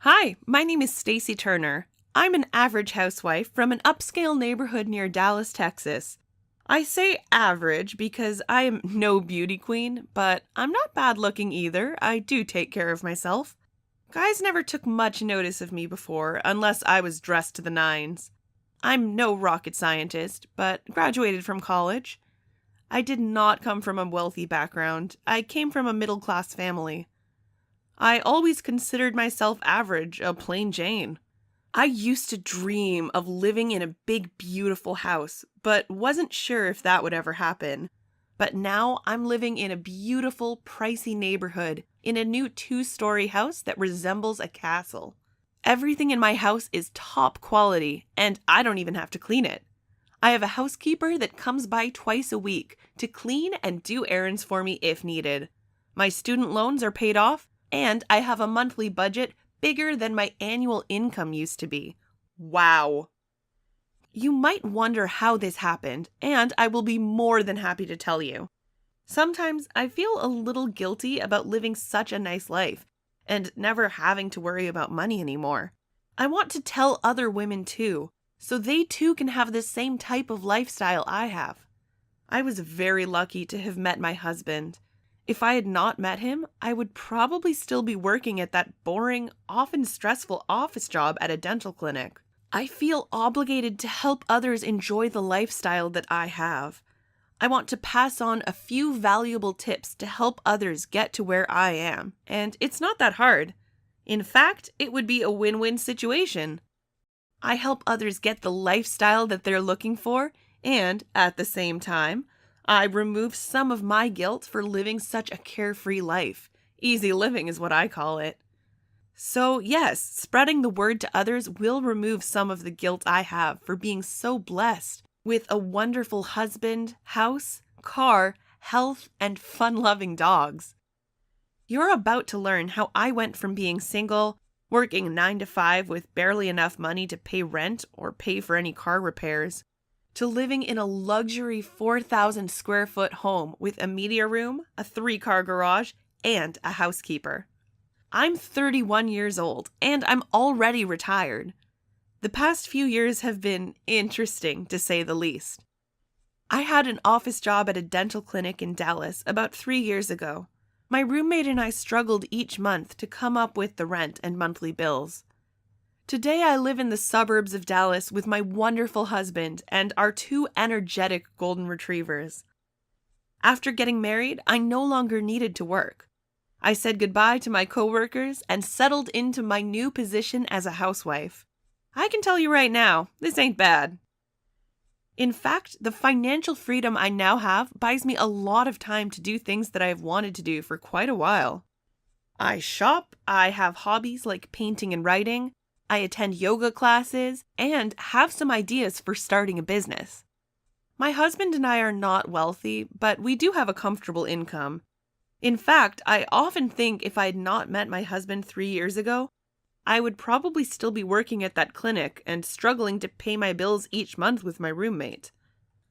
Hi, my name is Stacy Turner. I'm an average housewife from an upscale neighborhood near Dallas, Texas. I say average because I am no beauty queen, but I'm not bad looking either. I do take care of myself. Guys never took much notice of me before, unless I was dressed to the nines. I'm no rocket scientist, but graduated from college. I did not come from a wealthy background. I came from a middle class family. I always considered myself average, a plain Jane. I used to dream of living in a big, beautiful house, but wasn't sure if that would ever happen. But now I'm living in a beautiful, pricey neighborhood in a new 2-story house that resembles a castle. Everything in my house is top quality, and I don't even have to clean it. I have a housekeeper that comes by twice a week to clean and do errands for me if needed. My student loans are paid off, and I have a monthly budget bigger than my annual income used to be. Wow. You might wonder how this happened, and I will be more than happy to tell you. Sometimes I feel a little guilty about living such a nice life and never having to worry about money anymore. I want to tell other women too, so they too can have the same type of lifestyle I have. I was very lucky to have met my husband. If I had not met him, I would probably still be working at that boring, often stressful office job at a dental clinic. I feel obligated to help others enjoy the lifestyle that I have. I want to pass on a few valuable tips to help others get to where I am, and it's not that hard. In fact, it would be a win-win situation. I help others get the lifestyle that they're looking for, and, at the same time, I remove some of my guilt for living such a carefree life. Easy living is what I call it. So yes, spreading the word to others will remove some of the guilt I have for being so blessed with a wonderful husband, house, car, health, and fun-loving dogs. You're about to learn how I went from being single, working 9 to 5 with barely enough money to pay rent or pay for any car repairs, to living in a luxury 4,000 square foot home with a media room, a 3-car garage, and a housekeeper. I'm 31 years old, and I'm already retired. The past few years have been interesting, to say the least. I had an office job at a dental clinic in Dallas about 3 years ago. My roommate and I struggled each month to come up with the rent and monthly bills. Today I live in the suburbs of Dallas with my wonderful husband and our 2 energetic golden retrievers. After getting married, I no longer needed to work. I said goodbye to my coworkers and settled into my new position as a housewife. I can tell you right now, this ain't bad. In fact, the financial freedom I now have buys me a lot of time to do things that I have wanted to do for quite a while. I shop, I have hobbies like painting and writing, I attend yoga classes, and have some ideas for starting a business. My husband and I are not wealthy, but we do have a comfortable income. In fact, I often think if I had not met my husband 3 years ago, I would probably still be working at that clinic and struggling to pay my bills each month with my roommate.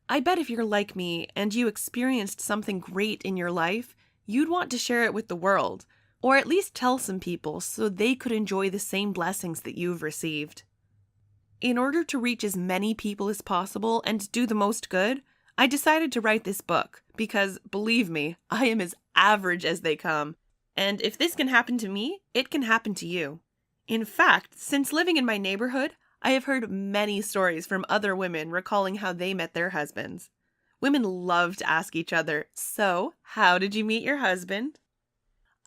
I bet if you're like me and you experienced something great in your life, you'd want to share it with the world, or at least tell some people so they could enjoy the same blessings that you've received. In order to reach as many people as possible and do the most good, I decided to write this book because, believe me, I am as average as they come. And if this can happen to me, it can happen to you. In fact, since living in my neighborhood, I have heard many stories from other women recalling how they met their husbands. Women love to ask each other, "So, how did you meet your husband?"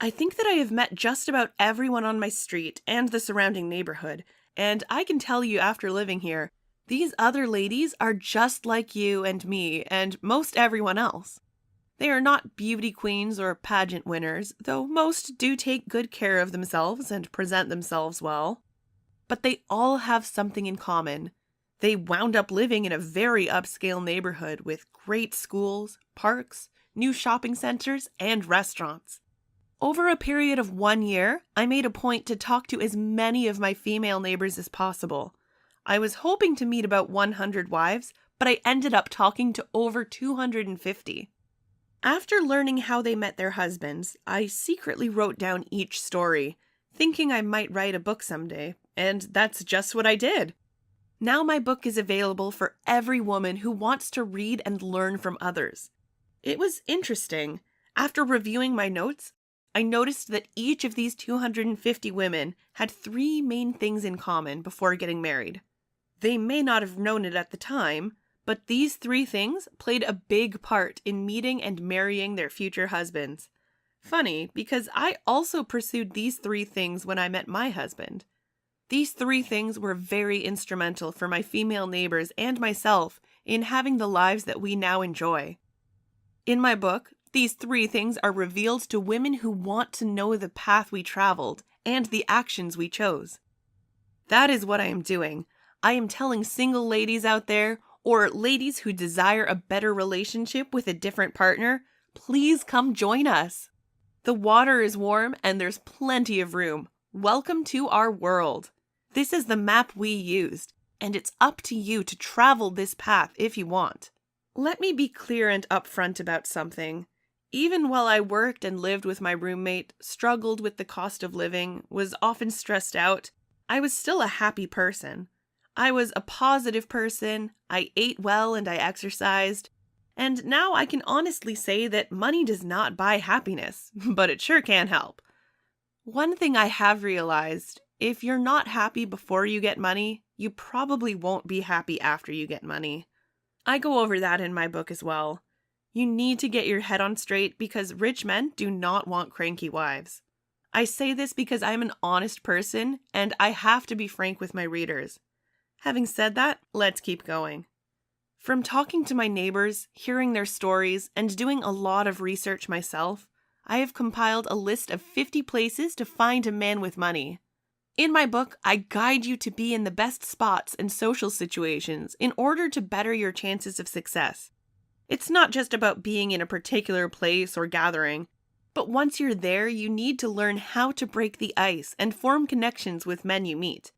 I think that I have met just about everyone on my street and the surrounding neighborhood, and I can tell you after living here, these other ladies are just like you and me and most everyone else. They are not beauty queens or pageant winners, though most do take good care of themselves and present themselves well. But they all have something in common. They wound up living in a very upscale neighborhood with great schools, parks, new shopping centers, and restaurants. Over a period of 1 year, I made a point to talk to as many of my female neighbors as possible. I was hoping to meet about 100 wives, but I ended up talking to over 250. After learning how they met their husbands, I secretly wrote down each story, thinking I might write a book someday, and that's just what I did. Now my book is available for every woman who wants to read and learn from others. It was interesting. After reviewing my notes, I noticed that each of these 250 women had 3 main things in common before getting married. They may not have known it at the time, but these 3 things played a big part in meeting and marrying their future husbands. Funny, because I also pursued these 3 things when I met my husband. These 3 things were very instrumental for my female neighbors and myself in having the lives that we now enjoy. In my book, these 3 things are revealed to women who want to know the path we traveled and the actions we chose. That is what I am doing. I am telling single ladies out there, or ladies who desire a better relationship with a different partner, please come join us. The water is warm and there's plenty of room. Welcome to our world. This is the map we used, and it's up to you to travel this path if you want. Let me be clear and upfront about something. Even while I worked and lived with my roommate, struggled with the cost of living, was often stressed out, I was still a happy person. I was a positive person, I ate well and I exercised, and now I can honestly say that money does not buy happiness, but it sure can help. One thing I have realized, if you're not happy before you get money, you probably won't be happy after you get money. I go over that in my book as well. You need to get your head on straight because rich men do not want cranky wives. I say this because I'm an honest person and I have to be frank with my readers. Having said that, let's keep going. From talking to my neighbors, hearing their stories, and doing a lot of research myself, I have compiled a list of 50 places to find a man with money. In my book, I guide you to be in the best spots and social situations in order to better your chances of success. It's not just about being in a particular place or gathering, but once you're there, you need to learn how to break the ice and form connections with men you meet.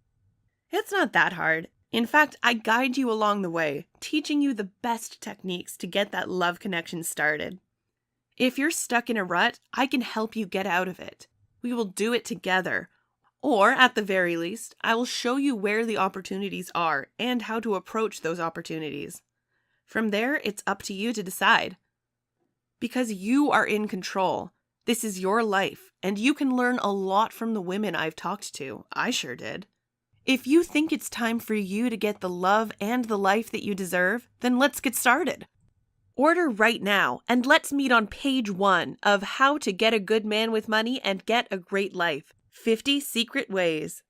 It's not that hard. In fact, I guide you along the way, teaching you the best techniques to get that love connection started. If you're stuck in a rut, I can help you get out of it. We will do it together. Or, at the very least, I will show you where the opportunities are and how to approach those opportunities. From there, it's up to you to decide. Because you are in control. This is your life, and you can learn a lot from the women I've talked to. I sure did. If you think it's time for you to get the love and the life that you deserve, then let's get started. Order right now, and let's meet on page 1 of How to Get a Good Man with Money and Get a Great Life. 50 Secret Ways.